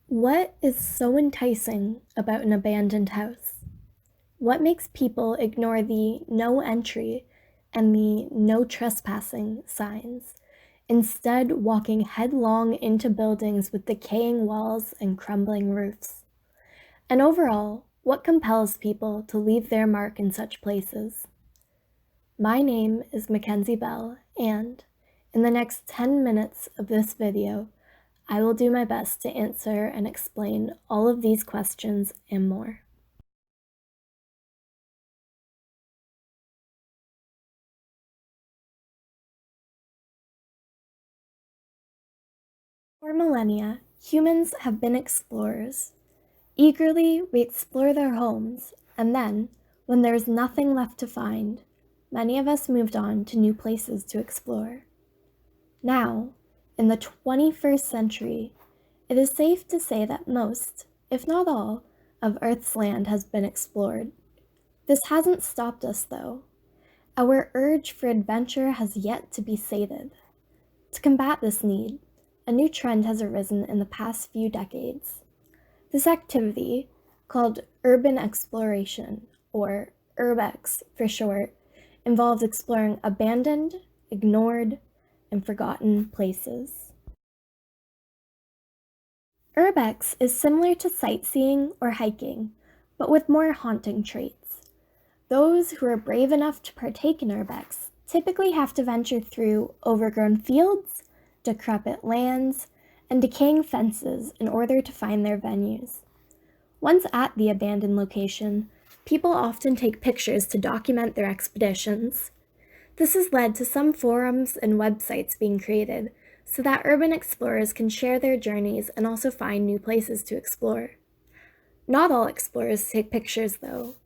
What is so enticing about an abandoned house? What makes people ignore the no entry and the no trespassing signs, instead walking headlong into buildings with decaying walls and crumbling roofs? And overall, what compels people to leave their mark in such places? My name is Mackenzie Bell, and in the next 10 minutes of this video, I will do my best to answer and explain all of these questions and more. For millennia, humans have been explorers. Eagerly, we explore their homes, and then, when there is nothing left to find, many of us moved on to new places to explore. Now, in the 21st century, it is safe to say that most, if not all, of Earth's land has been explored. This hasn't stopped us, though. Our urge for adventure has yet to be sated. To combat this need, a new trend has arisen in the past few decades. This activity, called urban exploration, or UrbEx for short, involves exploring abandoned, ignored, and forgotten places. UrbEx is similar to sightseeing or hiking, but with more haunting traits. Those who are brave enough to partake in UrbEx typically have to venture through overgrown fields, decrepit lands, and decaying fences in order to find their venues. Once at the abandoned location, people often take pictures to document their expeditions. This has led to some forums and websites being created so that urban explorers can share their journeys and also find new places to explore. Not all explorers take pictures, though.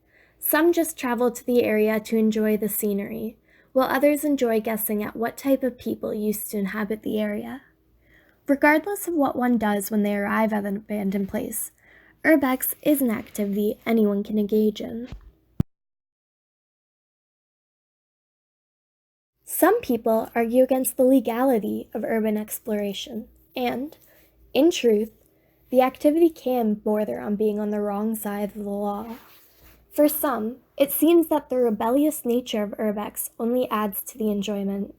Some just travel to the area to enjoy the scenery, while others enjoy guessing at what type of people used to inhabit the area. Regardless of what one does when they arrive at an abandoned place, UrbEx is an activity anyone can engage in. Some people argue against the legality of urban exploration, and, in truth, the activity can border on being on the wrong side of the law. For some, it seems that the rebellious nature of UrbEx only adds to the enjoyment,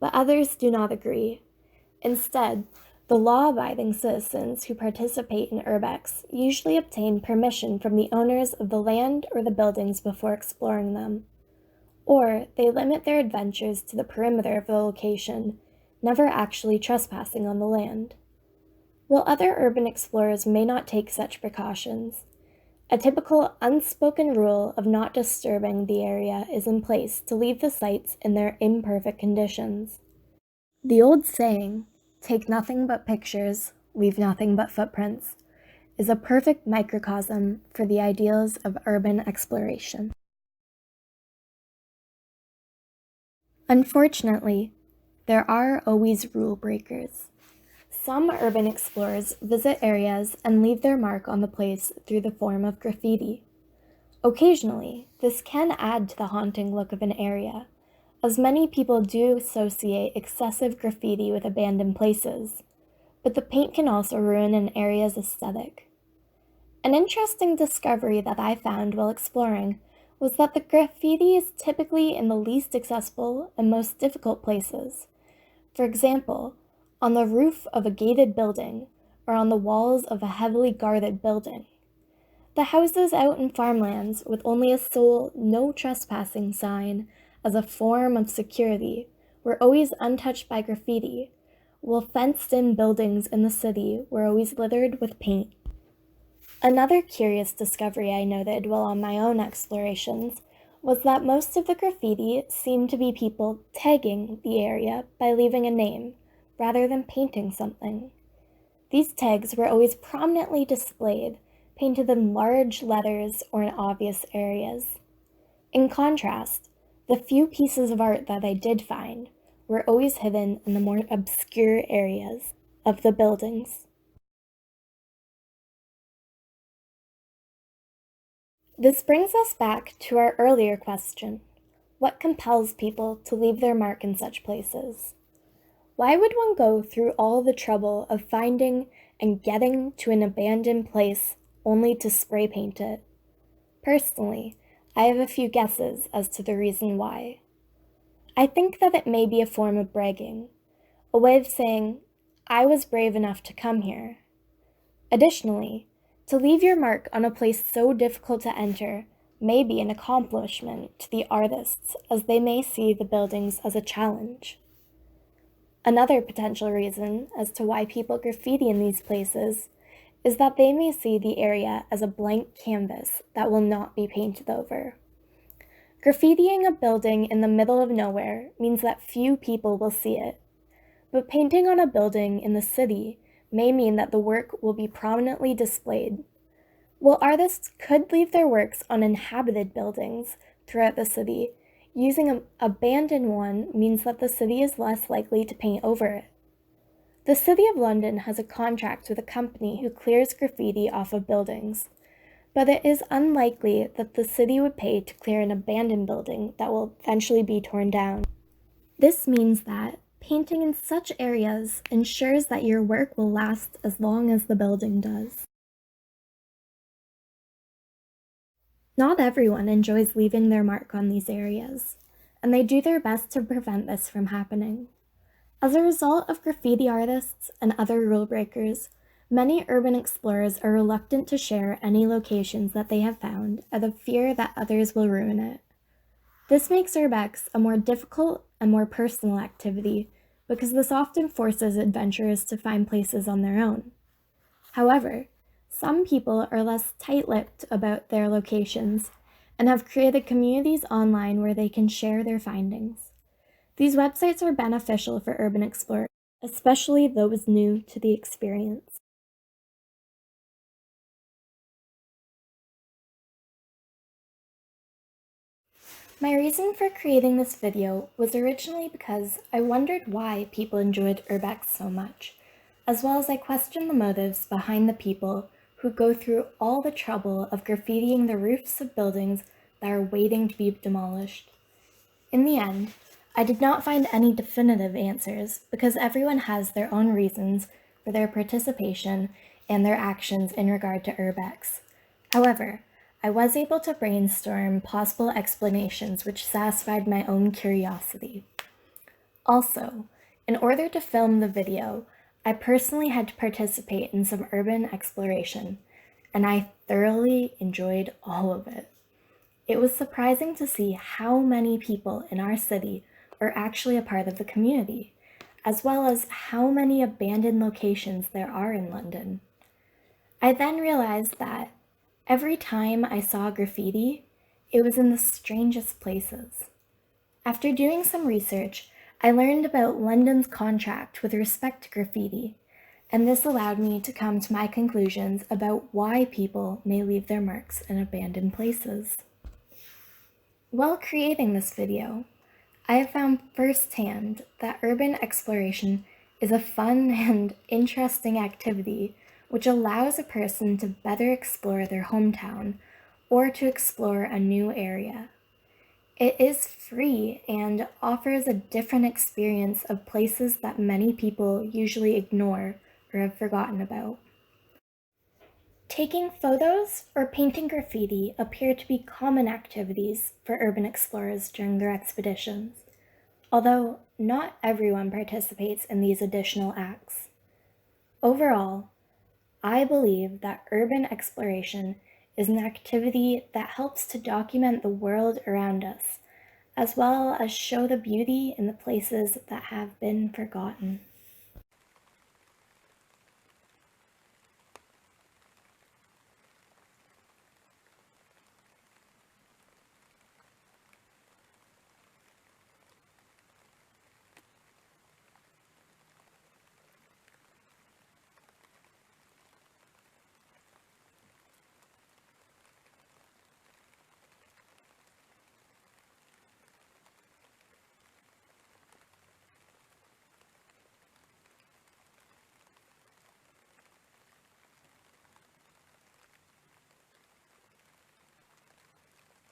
but others do not agree. Instead, the law-abiding citizens who participate in UrbEx usually obtain permission from the owners of the land or the buildings before exploring them, or they limit their adventures to the perimeter of the location, never actually trespassing on the land. While other urban explorers may not take such precautions, a typical unspoken rule of not disturbing the area is in place to leave the sites in their imperfect conditions. The old saying, "Take nothing but pictures, leave nothing but footprints," is a perfect microcosm for the ideals of urban exploration. Unfortunately, there are always rule breakers. Some urban explorers visit areas and leave their mark on the place through the form of graffiti. Occasionally, this can add to the haunting look of an area, as many people do associate excessive graffiti with abandoned places, but the paint can also ruin an area's aesthetic. An interesting discovery that I found while exploring was that the graffiti is typically in the least accessible and most difficult places. For example, on the roof of a gated building or on the walls of a heavily guarded building. The houses out in farmlands with only a sole "no trespassing" sign as a form of security were always untouched by graffiti, while fenced-in buildings in the city were always littered with paint. Another curious discovery I noted while on my own explorations was that most of the graffiti seemed to be people tagging the area by leaving a name, rather than painting something. These tags were always prominently displayed, painted in large letters or in obvious areas. In contrast, the few pieces of art that I did find were always hidden in the more obscure areas of the buildings. This brings us back to our earlier question: what compels people to leave their mark in such places? Why would one go through all the trouble of finding and getting to an abandoned place only to spray paint it. Personally, I have a few guesses as to the reason why. I think that it may be a form of bragging, a way of saying, I was brave enough to come here. Additionally, to leave your mark on a place so difficult to enter may be an accomplishment to the artists, as they may see the buildings as a challenge. Another potential reason as to why people graffiti in these places is that they may see the area as a blank canvas that will not be painted over. Graffitiing a building in the middle of nowhere means that few people will see it, but painting on a building in the city may mean that the work will be prominently displayed. While artists could leave their works on inhabited buildings throughout the city, using an abandoned one means that the city is less likely to paint over it. The City of London has a contract with a company who clears graffiti off of buildings, but it is unlikely that the city would pay to clear an abandoned building that will eventually be torn down. This means that painting in such areas ensures that your work will last as long as the building does. Not everyone enjoys leaving their mark on these areas, and they do their best to prevent this from happening. As a result of graffiti artists and other rule breakers, many urban explorers are reluctant to share any locations that they have found out of fear that others will ruin it. This makes UrbEx a more difficult and more personal activity because this often forces adventurers to find places on their own. However, some people are less tight-lipped about their locations and have created communities online where they can share their findings. These websites are beneficial for urban explorers, especially those new to the experience. My reason for creating this video was originally because I wondered why people enjoyed UrbEx so much, as well as I questioned the motives behind the people who go through all the trouble of graffitiing the roofs of buildings that are waiting to be demolished. In the end, I did not find any definitive answers because everyone has their own reasons for their participation and their actions in regard to UrbEx. However, I was able to brainstorm possible explanations which satisfied my own curiosity. Also, in order to film the video, I personally had to participate in some urban exploration, and I thoroughly enjoyed all of it. It was surprising to see how many people in our city are actually a part of the community, as well as how many abandoned locations there are in London. I then realized that every time I saw graffiti, it was in the strangest places. After doing some research, I learned about London's contract with respect to graffiti, and this allowed me to come to my conclusions about why people may leave their marks in abandoned places. While creating this video, I have found firsthand that urban exploration is a fun and interesting activity which allows a person to better explore their hometown or to explore a new area. It is free and offers a different experience of places that many people usually ignore or have forgotten about. Taking photos or painting graffiti appear to be common activities for urban explorers during their expeditions, although not everyone participates in these additional acts. Overall, I believe that urban exploration is an activity that helps to document the world around us, as well as show the beauty in the places that have been forgotten.